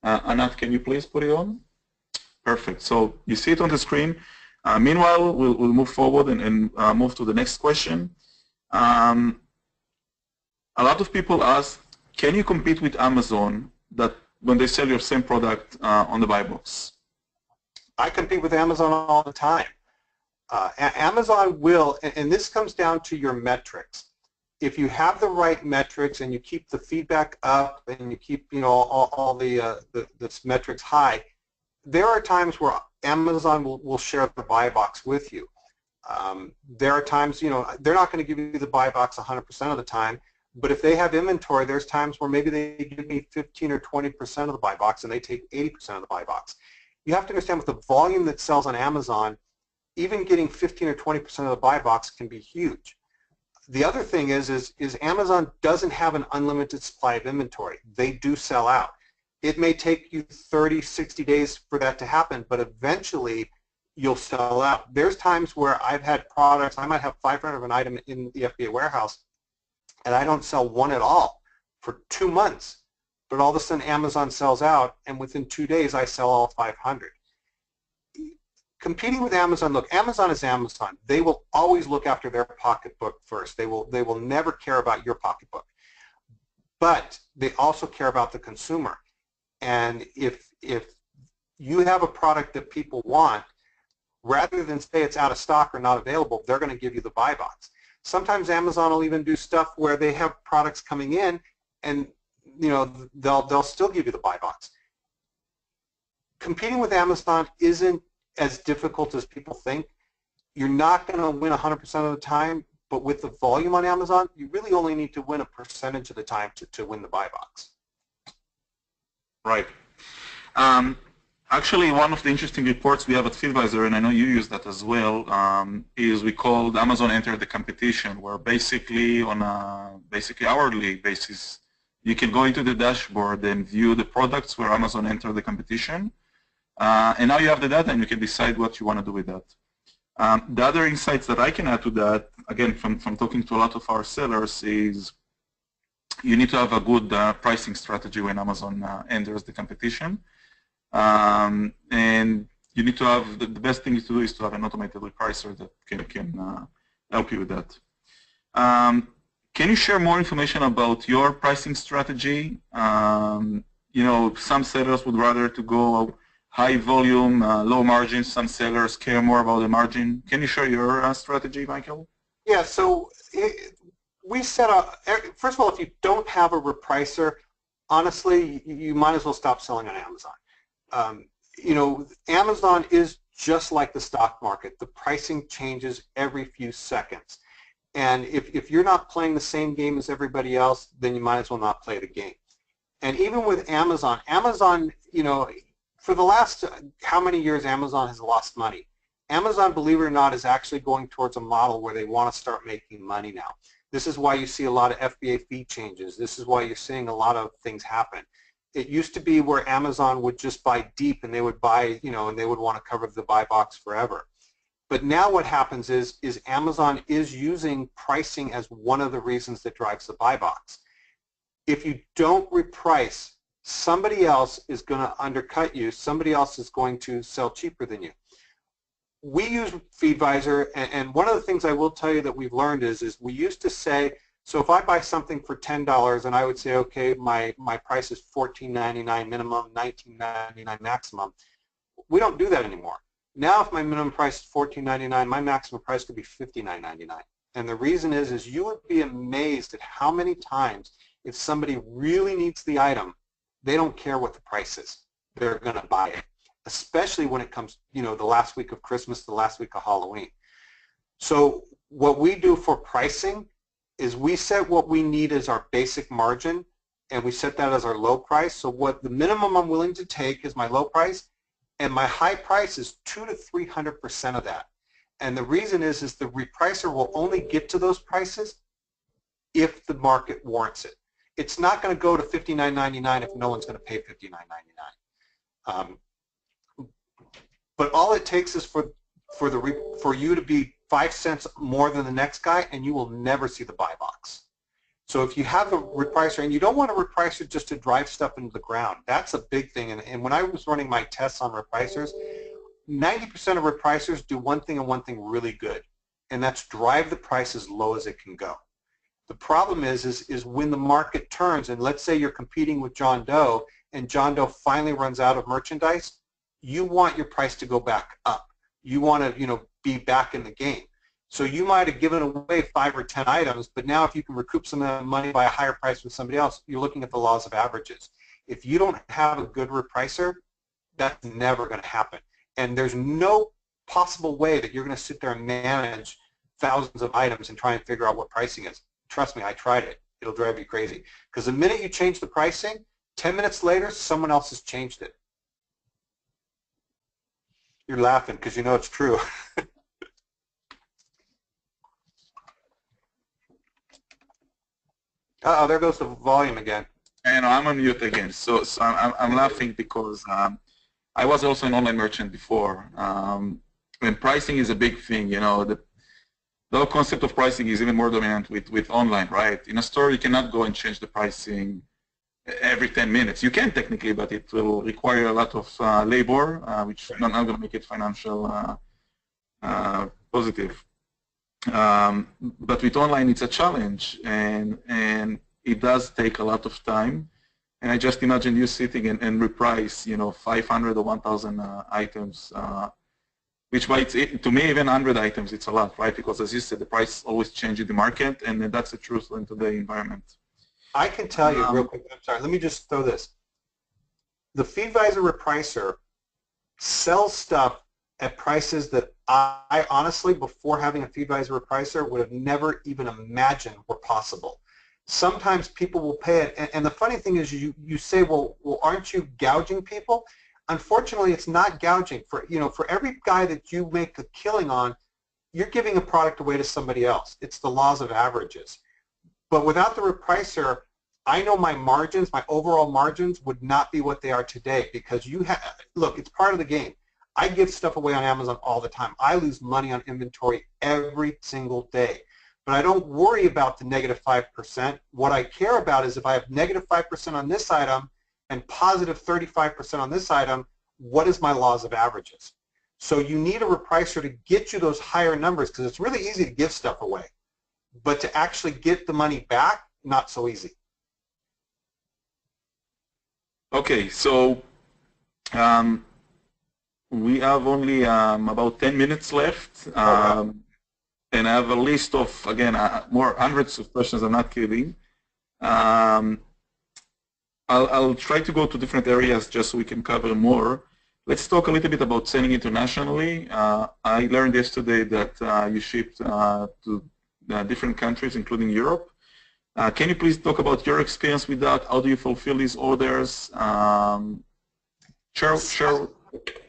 [SPEAKER 1] Anat, can you please put it on? Perfect. So you see it on the screen. Meanwhile, we'll move forward and move to the next question. A lot of people ask, can you compete with Amazon that when they sell your same product on the buy box?
[SPEAKER 2] I compete with Amazon all the time. Amazon will, and this comes down to your metrics. If you have the right metrics and you keep the feedback up and you keep, all the metrics high, there are times where Amazon will share the buy box with you. There are times, they're not going to give you the buy box 100% of the time, but if they have inventory, there's times where maybe they give me 15 or 20% of the buy box and they take 80% of the buy box. You have to understand with the volume that sells on Amazon, even getting 15 or 20% of the buy box can be huge. The other thing is Amazon doesn't have an unlimited supply of inventory. They do sell out. It may take you 30, 60 days for that to happen, but eventually you'll sell out. There's times where I've had products, I might have 500 of an item in the FBA warehouse, and I don't sell one at all for 2 months. But all of a sudden Amazon sells out, and within 2 days I sell all 500. Competing with Amazon, look, Amazon is Amazon. They will always look after their pocketbook first. They will never care about your pocketbook. But they also care about the consumer. And if you have a product that people want, rather than say it's out of stock or not available, they're going to give you the buy box. Sometimes Amazon will even do stuff where they have products coming in and they'll still give you the buy box. Competing with Amazon isn't as difficult as people think. You're not going to win 100% of the time, but with the volume on Amazon, you really only need to win a percentage of the time to win the buy box.
[SPEAKER 1] Right. Actually, one of the interesting reports we have at Feedvisor, and I know you use that as well, is we called Amazon Enter the Competition, where basically on a hourly basis, you can go into the dashboard and view the products where Amazon entered the competition. And now you have the data and you can decide what you want to do with that. The other insights that I can add to that, again, from talking to a lot of our sellers, is you need to have a good pricing strategy when Amazon enters the competition. And you need to have, the best thing to do is to have an automated repricer that can help you with that. Can you share more information about your pricing strategy? Some sellers would rather to go high volume, low margin. Some sellers care more about the margin. Can you share your strategy, Michael?
[SPEAKER 2] Yeah, so we set up, first of all, if you don't have a repricer, honestly, you might as well stop selling on Amazon. Amazon is just like the stock market. The pricing changes every few seconds. And if you're not playing the same game as everybody else, then you might as well not play the game. And even with Amazon, for the last, how many years Amazon has lost money? Amazon, believe it or not, is actually going towards a model where they want to start making money now. This is why you see a lot of FBA fee changes. This is why you're seeing a lot of things happen. It used to be where Amazon would just buy deep and they would buy, and they would want to cover the buy box forever. But now what happens is Amazon is using pricing as one of the reasons that drives the buy box. If you don't reprice somebody else is going to undercut you. Somebody else is going to sell cheaper than you. We use Feedvisor, and one of the things I will tell you that we've learned is we used to say, so if I buy something for $10 and I would say, okay, my price is $14.99 minimum, $19.99 maximum. We don't do that anymore. Now if my minimum price is $14.99, my maximum price could be $59.99. And the reason is you would be amazed at how many times if somebody really needs the item, they don't care what the price is. They're going to buy it, especially when it comes, the last week of Christmas, the last week of Halloween. So what we do for pricing is we set what we need as our basic margin, and we set that as our low price. So what the minimum I'm willing to take is my low price, and my high price is 200 to 300% of that. And the reason is the repricer will only get to those prices if the market warrants it. It's not going to go to $59.99 if no one's going to pay $59.99. But all it takes is for you to be 5 cents more than the next guy, and you will never see the buy box. So if you have a repricer, and you don't want a repricer just to drive stuff into the ground, that's a big thing. And when I was running my tests on repricers, 90% of repricers do one thing and one thing really good, and that's drive the price as low as it can go. The problem is when the market turns, and let's say you're competing with John Doe, and John Doe finally runs out of merchandise, you want your price to go back up. You want to, be back in the game. So you might have given away 5 or 10 items, but now if you can recoup some of that money by a higher price from somebody else, you're looking at the laws of averages. If you don't have a good repricer, that's never going to happen. And there's no possible way that you're going to sit there and manage thousands of items and try and figure out what pricing is. Trust me, I tried it. It'll drive you crazy. Because the minute you change the pricing, 10 minutes later, someone else has changed it. You're laughing because you know it's true. Uh-oh, there goes the volume again.
[SPEAKER 1] And I'm on mute again. So I'm laughing because I was also an online merchant before. And pricing is a big thing. The whole concept of pricing is even more dominant with online, right? In a store, you cannot go and change the pricing every 10 minutes. You can technically, but it will require a lot of labor, which not going to make it financial positive. But with online, it's a challenge, and it does take a lot of time. And I just imagine you sitting and reprice, 500 or 1,000 items, which to me, even 100 items, it's a lot, right? Because as you said, the price always changes in the market, and that's the truth in today's environment.
[SPEAKER 2] I can tell you real quick, I'm sorry, let me just throw this. The Feedvisor repricer sells stuff at prices that I honestly, before having a Feedvisor repricer, would have never even imagined were possible. Sometimes people will pay it, and the funny thing is you say, well, aren't you gouging people? Unfortunately, it's not gouging. For every guy that you make a killing on, you're giving a product away to somebody else. It's the laws of averages. But without the repricer, I know my margins, my overall margins would not be what they are today because look, it's part of the game. I give stuff away on Amazon all the time. I lose money on inventory every single day. But I don't worry about the negative 5%. What I care about is if I have negative 5% on this item and positive 35% on this item, what is my laws of averages? So you need a repricer to get you those higher numbers because it's really easy to give stuff away. But to actually get the money back, not so easy.
[SPEAKER 1] Okay, so we have only about 10 minutes left, and I have a list of, again, more hundreds of questions. I'm not kidding. I'll try to go to different areas just so we can cover more. Let's talk a little bit about selling internationally. I learned yesterday that you shipped to different countries, including Europe. Can you please talk about your experience with that? How do you fulfill these orders? Sure.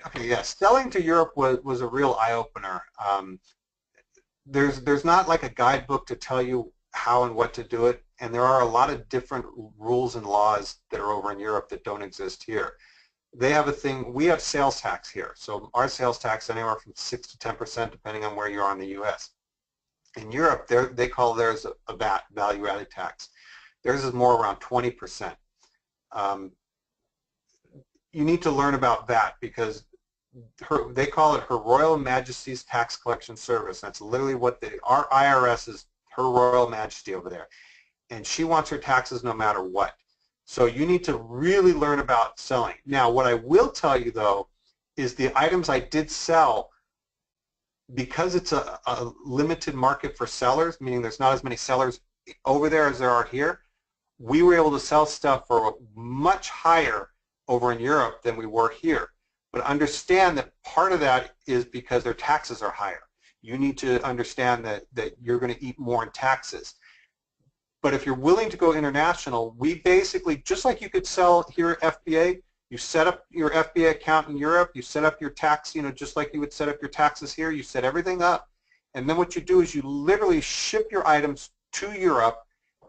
[SPEAKER 2] Okay, yes. Selling to Europe was a real eye-opener. There's not like a guidebook to tell you how and what to do it, and there are a lot of different rules and laws that are over in Europe that don't exist here. They have a thing, we have sales tax here, so our sales tax anywhere from 6 to 10% depending on where you are in the U.S. In Europe, they call theirs a VAT, value-added tax. Theirs is more around 20%. you need to learn about that because they call it Her Royal Majesty's Tax Collection Service. That's literally what our IRS is, Her Royal Majesty over there. And she wants her taxes no matter what. So you need to really learn about selling. Now, what I will tell you, though, is the items I did sell, because it's a limited market for sellers, meaning there's not as many sellers over there as there are here, we were able to sell stuff for much higher over in Europe than we were here. But understand that part of that is because their taxes are higher. You need to understand that you're going to eat more in taxes. But if you're willing to go international, we basically, just like you could sell here at FBA, you set up your FBA account in Europe, you set up your tax, just like you would set up your taxes here, you set everything up, and then what you do is you literally ship your items to Europe,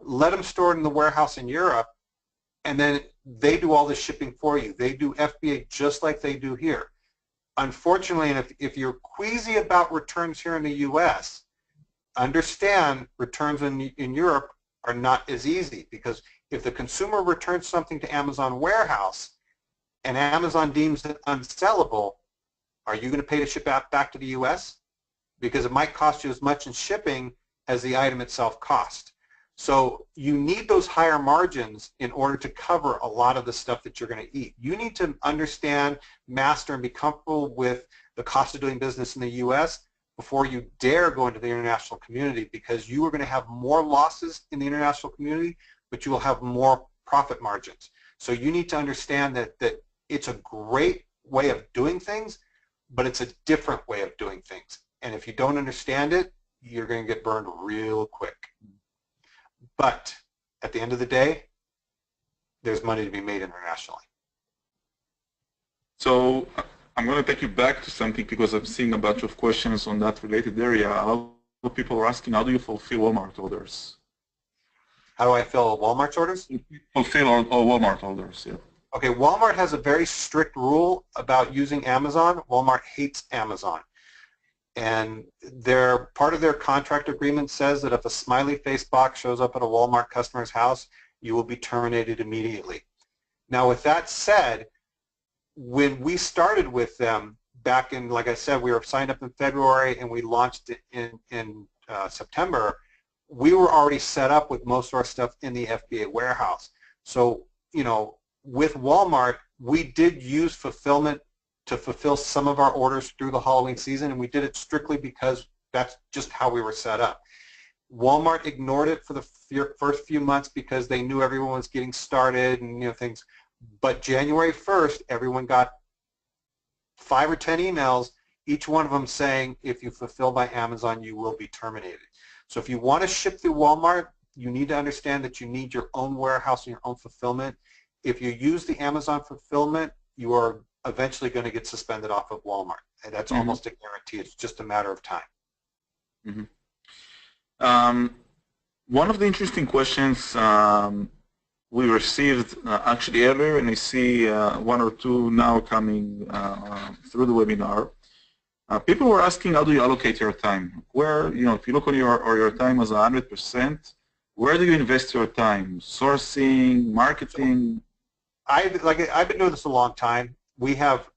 [SPEAKER 2] let them store it in the warehouse in Europe, and then they do all the shipping for you. They do FBA just like they do here. Unfortunately, and if you're queasy about returns here in the U.S., understand returns in Europe are not as easy, because if the consumer returns something to Amazon warehouse and Amazon deems it unsellable, are you going to pay to ship back to the U.S.? Because it might cost you as much in shipping as the item itself cost. So you need those higher margins in order to cover a lot of the stuff that you're going to eat. You need to understand, master, and be comfortable with the cost of doing business in the U.S. before you dare go into the international community, because you are going to have more losses in the international community, but you will have more profit margins. So you need to understand that it's a great way of doing things, but it's a different way of doing things. And if you don't understand it, you're going to get burned real quick. But at the end of the day, there's money to be made internationally.
[SPEAKER 1] So I'm going to take you back to something, because I'm seeing a bunch of questions on that related area. A lot of people are asking, how do you fulfill Walmart orders?
[SPEAKER 2] How do I fill Walmart's orders?
[SPEAKER 1] Fulfill all Walmart orders, yeah.
[SPEAKER 2] Okay, Walmart has a very strict rule about using Amazon. Walmart hates Amazon. And part of their contract agreement says that if a smiley face box shows up at a Walmart customer's house, you will be terminated immediately. Now, with that said, when we started with them back in, like I said, we were signed up in February and we launched it in September, we were already set up with most of our stuff in the FBA warehouse. So, with Walmart, we did use fulfillment to fulfill some of our orders through the Halloween season, and we did it strictly because that's just how we were set up. Walmart ignored it for the first few months because they knew everyone was getting started and things. But January 1st, everyone got 5 or 10 emails, each one of them saying, if you fulfill by Amazon, you will be terminated. So if you want to ship through Walmart, you need to understand that you need your own warehouse and your own fulfillment. If you use the Amazon fulfillment, you are eventually going to get suspended off of Walmart. And that's almost a guarantee. It's just a matter of time.
[SPEAKER 1] One of the interesting questions we received actually earlier, and I see one or two now coming through the webinar. People were asking, how do you allocate your time? Where, if you look on your time as 100%, where do you invest your time? Sourcing, marketing?
[SPEAKER 2] I've been doing this a long time. We have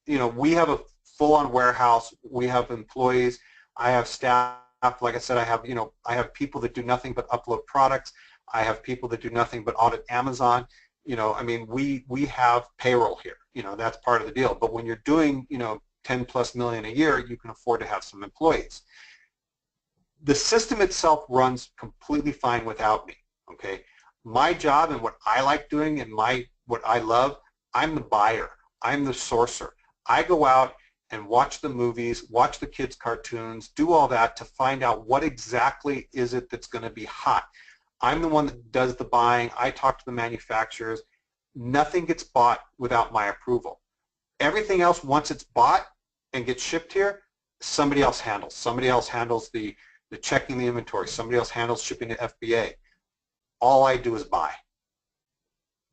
[SPEAKER 2] a full-on warehouse. We have employees. I have staff. Like I said, I have people that do nothing but upload products. I have people that do nothing but audit Amazon. We have payroll here. That's part of the deal. But when you're doing, 10 plus million a year, you can afford to have some employees. The system itself runs completely fine without me. Okay, my job and what I like doing and what I love, I'm the buyer. I'm the sourcer. I go out and watch the movies, watch the kids' cartoons, do all that to find out what exactly is it that's going to be hot. I'm the one that does the buying. I talk to the manufacturers. Nothing gets bought without my approval. Everything else, once it's bought and gets shipped here, somebody else handles. Somebody else handles the checking the inventory. Somebody else handles shipping to FBA. All I do is buy.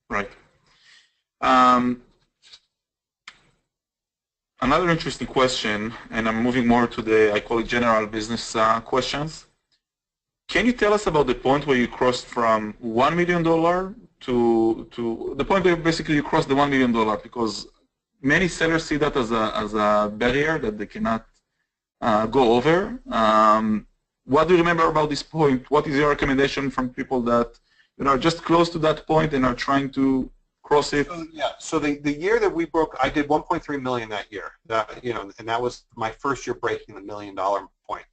[SPEAKER 1] Right. Another interesting question, and I'm moving more to I call it general business questions. Can you tell us about the point where you crossed from $1 million to the point where basically you cross the $1 million, because many sellers see that as a barrier that they cannot go over. What do you remember about this point? What is your recommendation from people that are just close to that point and are trying to cross it?
[SPEAKER 2] So the year that we broke, I did 1.3 million that year. And that was my first year breaking the $1 million point.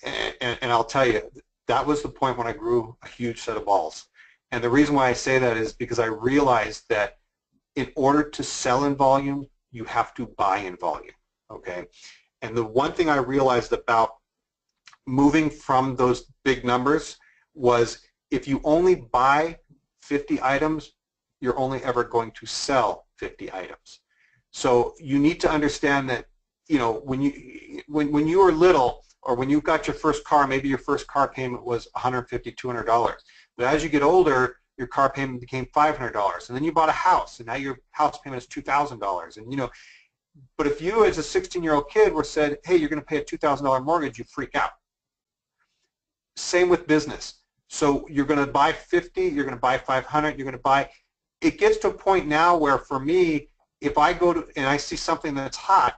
[SPEAKER 2] And I'll tell you, that was the point when I grew a huge set of balls. And the reason why I say that is because I realized that in order to sell in volume, you have to buy in volume, okay? And the one thing I realized about moving from those big numbers was if you only buy 50 items, you're only ever going to sell 50 items. So you need to understand that, when you were little, or when you got your first car, maybe your first car payment was $150, $200. But as you get older, your car payment became $500. And then you bought a house, and now your house payment is $2,000. And but if you as a 16-year-old kid were said, hey, you're going to pay a $2,000 mortgage, you freak out. Same with business. So you're going to buy 50, you're going to buy 500, you're going to buy. It gets to a point now where for me, if I go to and I see something that's hot,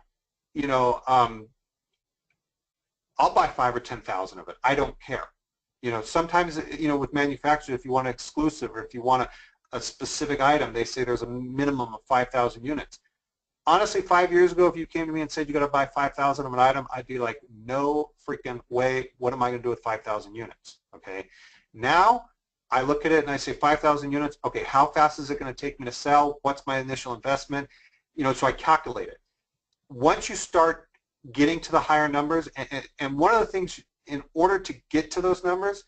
[SPEAKER 2] I'll buy 5 or 10,000 of it. I don't care. Sometimes, with manufacturers, if you want an exclusive or if you want a specific item, they say there's a minimum of 5,000 units. Honestly, 5 years ago, if you came to me and said you got to buy 5,000 of an item, I'd be like, no freaking way. What am I going to do with 5,000 units? Okay. Now, I look at it and I say 5,000 units. Okay, how fast is it going to take me to sell? What's my initial investment? So I calculate it. Once you start getting to the higher numbers, and one of the things, in order to get to those numbers,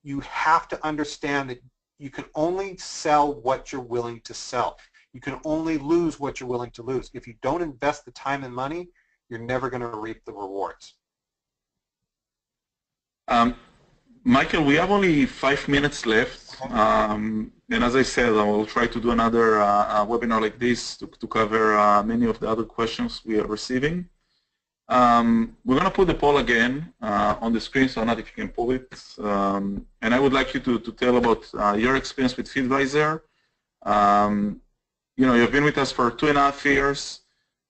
[SPEAKER 2] you have to understand that you can only sell what you're willing to sell. You can only lose what you're willing to lose. If you don't invest the time and money, you're never going to reap the rewards.
[SPEAKER 1] Michael, we have only 5 minutes left, and as I said, I will try to do another webinar like this to cover many of the other questions we are receiving. We're going to put the poll again on the screen, so not if you can pull it. And I would like you to tell about your experience with Feedvisor. You've been with us for 2.5 years.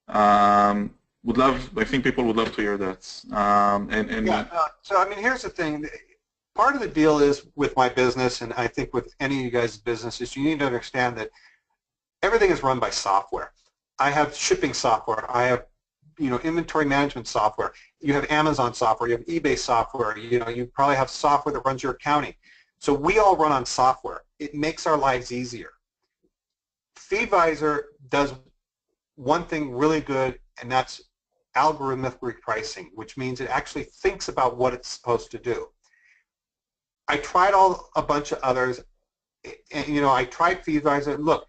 [SPEAKER 1] I think people would love to hear that.
[SPEAKER 2] So I mean, here's the thing. Part of the deal is with my business, and I think with any of you guys' businesses, you need to understand that everything is run by software. I have shipping software. I have inventory management software. You have Amazon software. You have eBay software. You probably have software that runs your accounting. So we all run on software. It makes our lives easier. Feedvisor does one thing really good, and that's algorithmic repricing, which means it actually thinks about what it's supposed to do. I tried a bunch of others, and I tried Feedvisor. Look,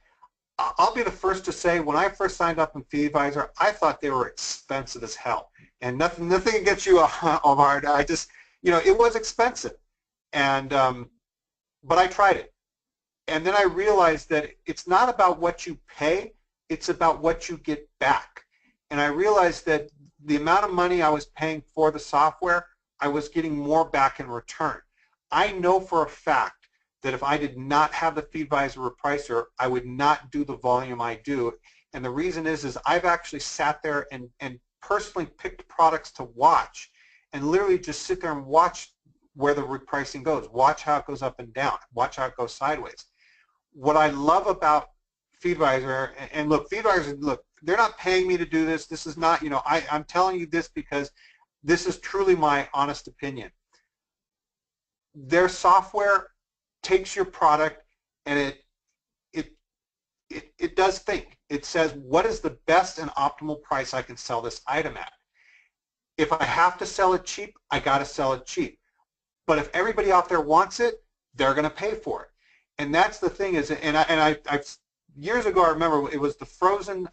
[SPEAKER 2] I'll be the first to say, when I first signed up in Feedvisor, I thought they were expensive as hell. And nothing against you, Omar. I just, it was expensive, and but I tried it, and then I realized that it's not about what you pay; it's about what you get back. And I realized that the amount of money I was paying for the software, I was getting more back in return. I know for a fact that if I did not have the Feedvisor repricer, I would not do the volume I do. And the reason is I've actually sat there and personally picked products to watch and literally just sit there and watch where the repricing goes, watch how it goes up and down, watch how it goes sideways. What I love about Feedvisor, and look, Feedvisor, look, they're not paying me to do this. This is not, I'm telling you this because this is truly my honest opinion. Their software takes your product and it does think. It says, what is the best and optimal price I can sell this item at? If I have to sell it cheap, I got to sell it cheap. But if everybody out there wants it, they're going to pay for it. And that's the thing is, and I've years ago, I remember it was the frozen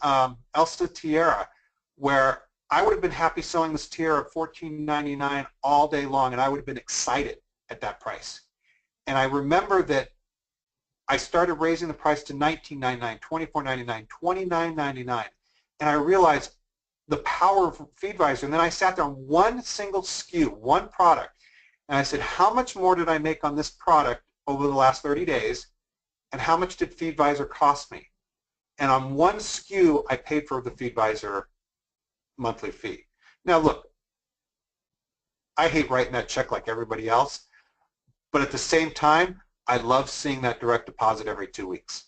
[SPEAKER 2] Elsa tiara, where I would have been happy selling this tiara at $14.99 all day long, and I would have been excited at that price. And I remember that I started raising the price to $19.99, $24.99, $29.99, and I realized the power of Feedvisor. And then I sat there on one single SKU, one product, and I said, how much more did I make on this product over the last 30 days, and how much did Feedvisor cost me? And on one SKU, I paid for the Feedvisor monthly fee. Now look, I hate writing that check like everybody else, but at the same time, I love seeing that direct deposit every 2 weeks.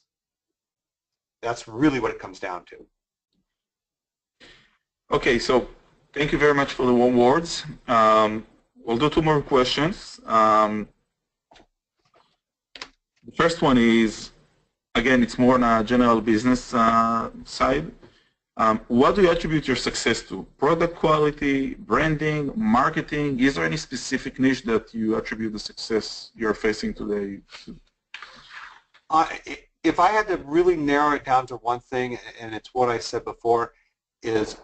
[SPEAKER 2] That's really what it comes down to.
[SPEAKER 1] Okay, so thank you very much for the warm words. We'll do 2 more questions. The first one is, again, it's more on a general business side. What do you attribute your success to? Product quality, branding, marketing? Is there any specific niche that you attribute the success you're facing today to?
[SPEAKER 2] If I had to really narrow it down to one thing, and it's what I said before, is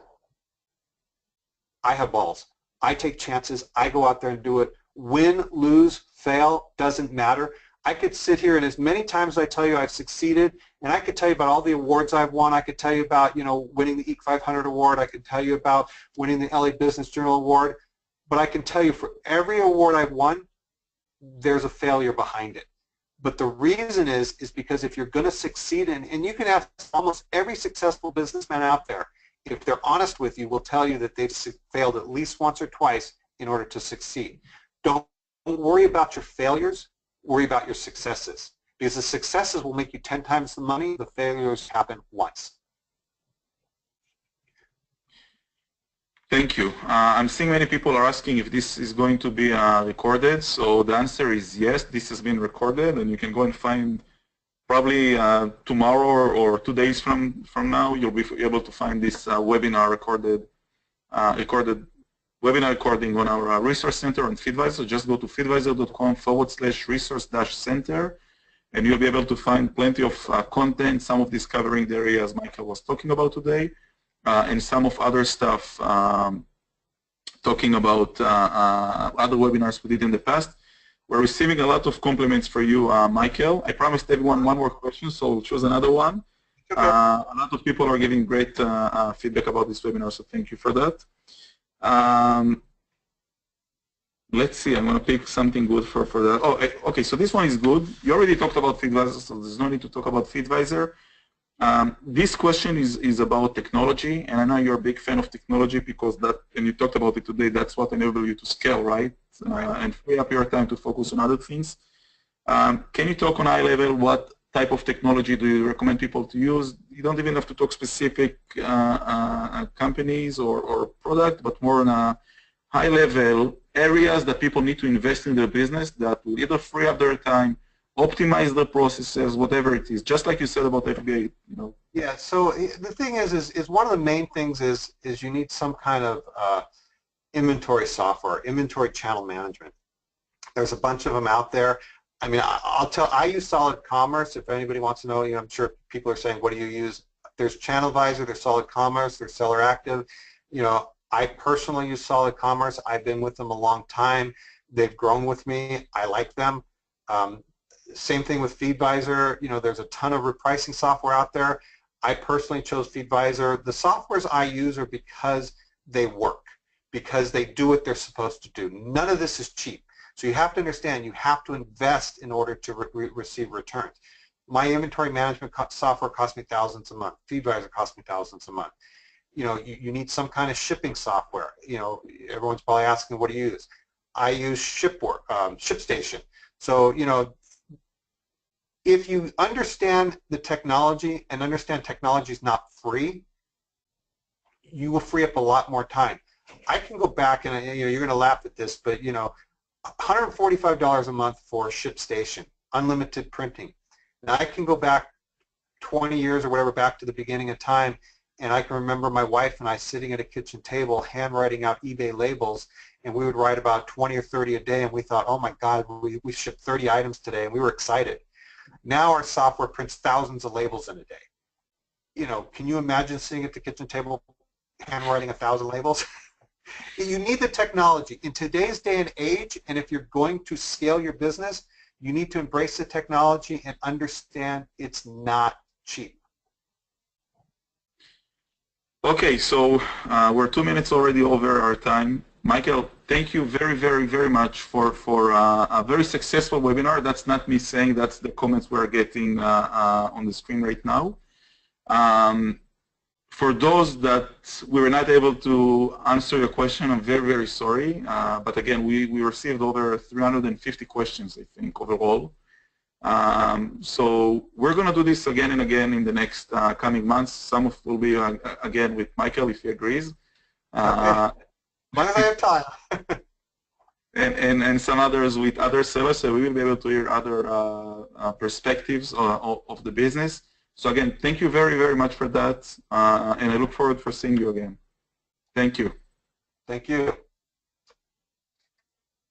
[SPEAKER 2] I have balls. I take chances. I go out there and do it. Win, lose, fail, doesn't matter. I could sit here and as many times as I tell you I've succeeded, and I could tell you about all the awards I've won. I could tell you about, winning the EEC 500 award. I could tell you about winning the LA Business Journal award. But I can tell you for every award I've won, there's a failure behind it. But the reason is because if you're going to succeed, and you can ask almost every successful businessman out there, if they're honest with you, will tell you that they've failed at least once or twice in order to succeed. Don't worry about your failures. Worry about your successes, because the successes will make you 10 times the money. The failures happen once.
[SPEAKER 1] Thank you. I'm seeing many people are asking if this is going to be recorded. So the answer is yes, this has been recorded, and you can go and find probably tomorrow or 2 days from now, you'll be able to find this webinar recorded webinar recording on our resource center on Feedvisor. Just go to feedvisor.com/resource-center, and you'll be able to find plenty of content, some of this covering the areas Michael was talking about today, and some of other stuff talking about other webinars we did in the past. We're receiving a lot of compliments for you, Michael. I promised everyone 1 more question, so we'll choose another one.
[SPEAKER 2] Okay.
[SPEAKER 1] A lot of people are giving great feedback about this webinar, so thank you for that. Let's see, I'm going to pick something good for that. Oh, okay, so this one is good. You already talked about Feedvisor, so there's no need to talk about Feedvisor. This question is about technology, and I know you're a big fan of technology because that, and you talked about it today, that's what enables you to scale, right? And free up your time to focus on other things. Can you talk on high level what type of technology do you recommend people to use? You don't even have to talk specific companies or product, but more on a high level areas that people need to invest in their business that will either free up their time, optimize the processes, whatever it is, just like you said about FBA,
[SPEAKER 2] Yeah, so the thing is one of the main things is you need some kind of inventory software, inventory channel management. There's a bunch of them out there. I mean, I use Solid Commerce. If anybody wants to know, I'm sure people are saying, what do you use? There's ChannelVisor, there's Solid Commerce, there's Seller Active. I personally use Solid Commerce. I've been with them a long time. They've grown with me. I like them. Same thing with Feedvisor. There's a ton of repricing software out there. I personally chose Feedvisor. The softwares I use are because they work, because they do what they're supposed to do. None of this is cheap. So you have to understand, you have to invest in order to receive returns. My inventory management software costs me thousands a month. Feedvisor costs me thousands a month. You need some kind of shipping software. Everyone's probably asking, what do you use? I use ShipStation. So, if you understand the technology and understand technology is not free, you will free up a lot more time. I can go back and you're going to laugh at this, but $145 a month for ShipStation, unlimited printing. Now I can go back 20 years or whatever, back to the beginning of time, and I can remember my wife and I sitting at a kitchen table handwriting out eBay labels, and we would write about 20 or 30 a day, and we thought, oh my God, we shipped 30 items today, and we were excited. Now our software prints thousands of labels in a day. Can you imagine sitting at the kitchen table handwriting 1,000 labels? You need the technology. In today's day and age, and if you're going to scale your business, you need to embrace the technology and understand it's not cheap.
[SPEAKER 1] Okay, so we're 2 minutes already over our time. Michael, thank you very, very, very much for a very successful webinar. That's not me saying, that's the comments we're getting on the screen right now. For those that we were not able to answer your question, I'm very, very sorry. But again, we received over 350 questions, I think, overall. So we're going to do this again and again in the next coming months. Some of will be, again, with Michael, if he agrees.
[SPEAKER 2] When I have time.
[SPEAKER 1] and some others with other sellers, so we will be able to hear other perspectives of the business. So again, thank you very, very much for that, and I look forward for seeing you again. Thank you.
[SPEAKER 2] Thank you.